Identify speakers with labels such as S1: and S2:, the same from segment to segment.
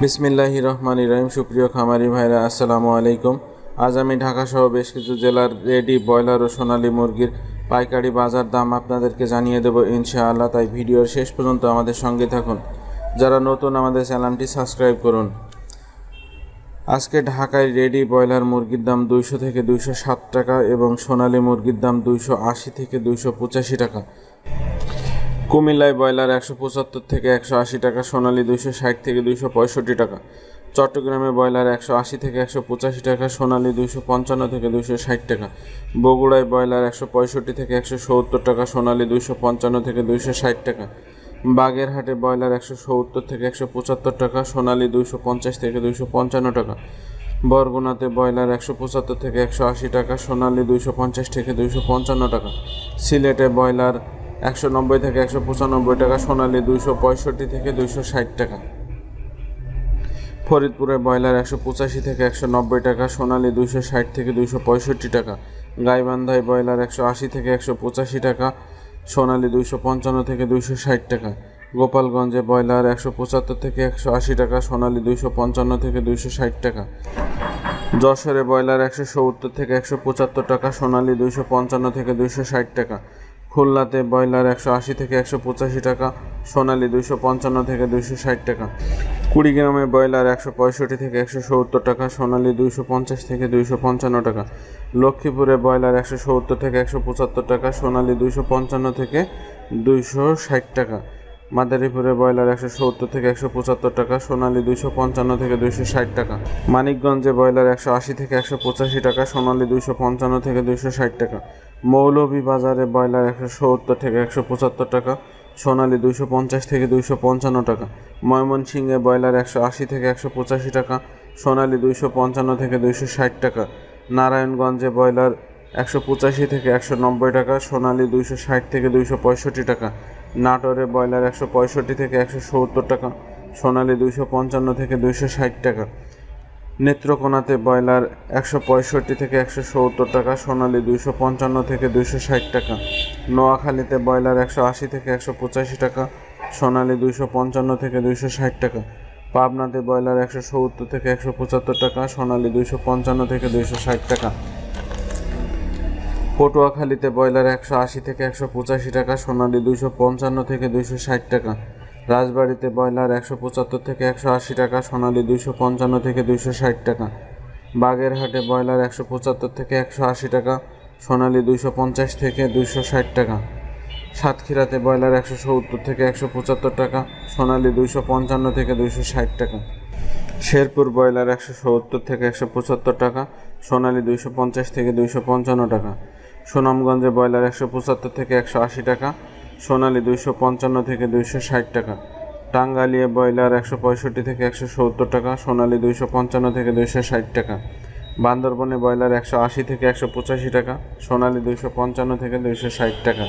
S1: বিসমিল্লাহির রহমানির রহিম। সুপ্রিয় খামারি ভাইরা, আসসালামু আলাইকুম। আজ আমি ঢাকা সহ বেশ কিছু জেলার রেডি ব্রয়লার ও সোনালী মুরগির পাইকারি বাজার দাম আপনাদেরকে জানিয়ে দেব ইনশাআল্লাহ। তাই ভিডিওর শেষ পর্যন্ত আমাদের সঙ্গে থাকুন। যারা নতুন, আমাদের চ্যানেলটি সাবস্ক্রাইব করুন। আজকে ঢাকায় রেডি ব্রয়লার মুরগির দাম 200 থেকে 207 টাকা এবং সোনালী মুরগির দাম 280 থেকে 285 টাকা। কুমিল্লায় ব্রয়লার 175 থেকে 180 টাকা, সোনালী 260 থেকে 265 টাকা। চট্টগ্রামে ব্রয়লার 180 থেকে 185 টাকা, সোনালী 255 থেকে 260 টাকা। বগুড়ায় ব্রয়লার 165 থেকে 170 টাকা, সোনালী 255 থেকে 260 টাকা। বাগেরহাটে ব্রয়লার 170 থেকে 175 টাকা, সোনালী 250 থেকে 255 টাকা। বরগুনাতে ব্রয়লার 175 থেকে 180 টাকা, সোনালী 250 থেকে 255 টাকা। সিলেটে ব্রয়লার 190 থেকে 195 টাকা, সোনালী 265 থেকে 260 টাকা। ফরিদপুরে ব্রয়লার 185 থেকে 190 টাকা, সোনালী 260 থেকে 265 টাকা। গাইবান্ধায় ব্রয়লার 180 থেকে 185 টাকা, সোনালী 255 থেকে 260 টাকা। গোপালগঞ্জে ব্রয়লার 175 থেকে 180 টাকা, সোনালী 255 থেকে 260 টাকা। যশোরে ব্রয়লার 170 থেকে 175 টাকা, সোনালী 255 থেকে 260 টাকা। খুলনাতে ব্রয়লার 180 থেকে 185 টাকা, সোনালী 255 থেকে 260 টাকা। কুড়িগ্রামে ব্রয়লার 165 থেকে 170 টাকা, সোনালী 250 থেকে 255 টাকা। লক্ষ্মীপুরে ব্রয়লার 170 থেকে 175 টাকা, সোনালী 255 থেকে 260 টাকা। মাদারীপুরে ব্রয়লার 170 থেকে 175 টাকা, সোনালী 255 থেকে 260 টাকা। মানিকগঞ্জে ব্রয়লার 180 থেকে 185 টাকা, সোনালী 255 থেকে 260 টাকা। মৌলভীবাজারে ব্রয়লার 170 থেকে 175 টাকা, সোনালী 250 থেকে 255 টাকা। ময়মনসিংহে ব্রয়লার 180 থেকে 185 টাকা, সোনালী 255 থেকে 260 টাকা। নারায়ণগঞ্জে ব্রয়লার 185 থেকে 190 টাকা, সোনালী 260 থেকে 265 টাকা। নাটোরে ব্রয়লার 165 থেকে 170 টাকা, সোনালী 255 থেকে 260 টাকা। নেত্রকোনাতে ব্রয়লার 165 থেকে 170 টাকা, সোনালী 255 থেকে 260 টাকা। নোয়াখালীতে ব্রয়লার 180 থেকে 185 টাকা, সোনালী 255 থেকে 260 টাকা। পাবনাতে ব্রয়লার 170 থেকে 175 টাকা, সোনালী 255 থেকে 260 টাকা। পটুয়াখালীতে ব্রয়লার 180 থেকে 185 টাকা, সোনালী 255 থেকে 260 টাকা। রাজবাড়ীতে ব্রয়লার 175 থেকে 180 টাকা, সোনালী 255 থেকে 260 টাকা। বাগেরহাটে ব্রয়লার 175 থেকে 180 টাকা, সোনালী 250 থেকে 260 টাকা। সাতক্ষীরাতে ব্রয়লার 170 থেকে 175 টাকা, সোনালী 255 থেকে 260 টাকা। শেরপুর ব্রয়লার 170 থেকে 175 টাকা, সোনালী 250 থেকে 255 টাকা। সুনামগঞ্জে ব্রয়লার 175 থেকে 180 টাকা, সোনালী 255 থেকে 260 টাকা। টাঙ্গাইলে ব্রয়লার 165 থেকে 170 টাকা, সোনালী 255 থেকে 260 টাকা। বান্দরবনে ব্রয়লার 180 থেকে 185 টাকা, সোনালী 255 থেকে 260 টাকা।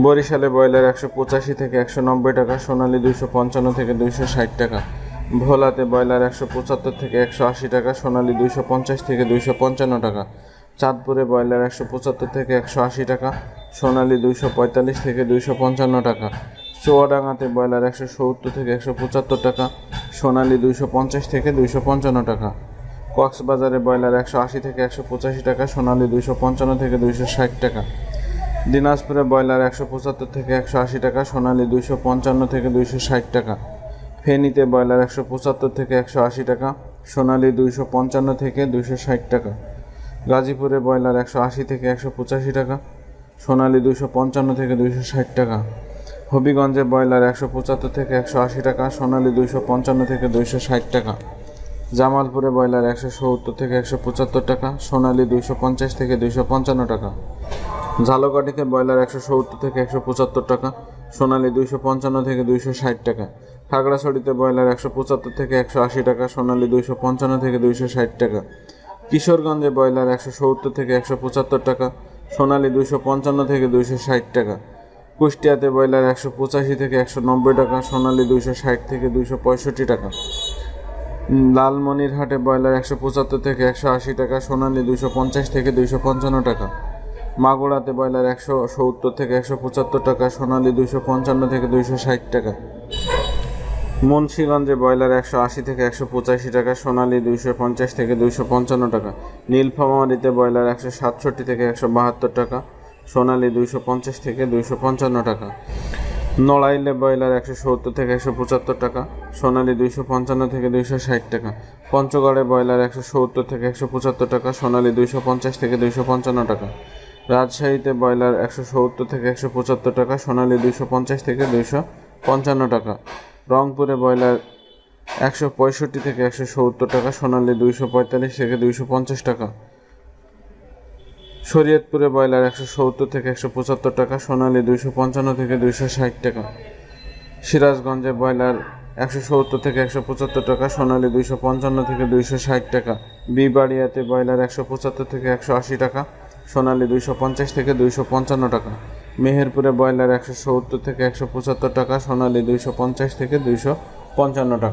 S1: বরিশালে ব্রয়লার 185 থেকে 190 টাকা, সোনালী 255 থেকে 260 টাকা। ভোলাতে ব্রয়লার 175 থেকে 180 টাকা, সোনালী 250 থেকে 255 টাকা। চাঁদপুরে ব্রয়লার 175 থেকে 180 টাকা, সোনালী 245 থেকে 255 টাকা। চুয়াডাঙ্গাতে ব্রয়লার 170 থেকে 175 টাকা, সোনালী 250 থেকে 255 টাকা। কক্সবাজারে ব্রয়লার 180 থেকে 185 টাকা, সোনালী 255 থেকে 260 টাকা। দিনাজপুরে ব্রয়লার 175 থেকে 180 টাকা, সোনালী 255 থেকে 260 টাকা। ফেনীতে ব্রয়লার 175 থেকে 180 টাকা, সোনালী 255 থেকে 260 টাকা। গাজীপুরে ব্রয়লার 180 থেকে 185 টাকা, সোনালী 255 থেকে 260 টাকা। হবিগঞ্জে ব্রয়লার 175 থেকে 180 টাকা, সোনালী 255 থেকে 260 টাকা। জামালপুরে ব্রয়লার 170 থেকে 175 টাকা, সোনালী 250 থেকে 255 টাকা। ঝালকাঠিতে ব্রয়লার 170 থেকে 175 টাকা, সোনালী 255 থেকে 260 টাকা। খাগড়াছড়িতে ব্রয়লার 175 থেকে 180 টাকা, সোনালী 255 থেকে 260 টাকা। কিশোরগঞ্জে ব্রয়লার 170 থেকে 175 টাকা, সোনালী 255 থেকে 260 টাকা। কুষ্টিয়াতে ব্রয়লার 185 থেকে 190 টাকা, সোনালী 260 থেকে 265 টাকা। লালমনিরহাটে ব্রয়লার 175 থেকে 180 টাকা, সোনালী 250 থেকে 255 টাকা। মাগুরাতে ব্রয়লার 170 থেকে 175 টাকা, সোনালী 255 থেকে 260 টাকা। মুন্সিগঞ্জে ব্রয়লার 180 থেকে 185 টাকা, সোনালী 250 থেকে 255 টাকা। নীলফামারীতে ব্রয়লার 167 থেকে 172 টাকা, সোনালী 250 থেকে 255 টাকা। নড়াইলে ব্রয়লার 170 থেকে 175 টাকা, সোনালী 255 থেকে 260 টাকা। পঞ্চগড়ে ব্রয়লার 170 থেকে 175 টাকা, সোনালী 250 থেকে 255 টাকা। রাজশাহীতে ব্রয়লার 170 থেকে 175 টাকা, সোনালী 250 থেকে 255 টাকা। রংপুরে ব্রয়লার 165 থেকে 170 টাকা, সোনালী 245 থেকে 250 টাকা। শরীয়তপুরে ব্রয়লার 170 থেকে 175 টাকা, সোনালী 255 থেকে 260 টাকা। সিরাজগঞ্জে ব্রয়লার 170 থেকে 175 টাকা, সোনালী 255 থেকে 260 টাকা। বিবাড়িয়াতে ব্রয়লার 175 থেকে 180 টাকা, সোনালী 250 থেকে 255 টাকা। মেহেরপুরে ব্রয়লার 170 থেকে 175 টাকা, সোনালী 250 থেকে 255 টাকা।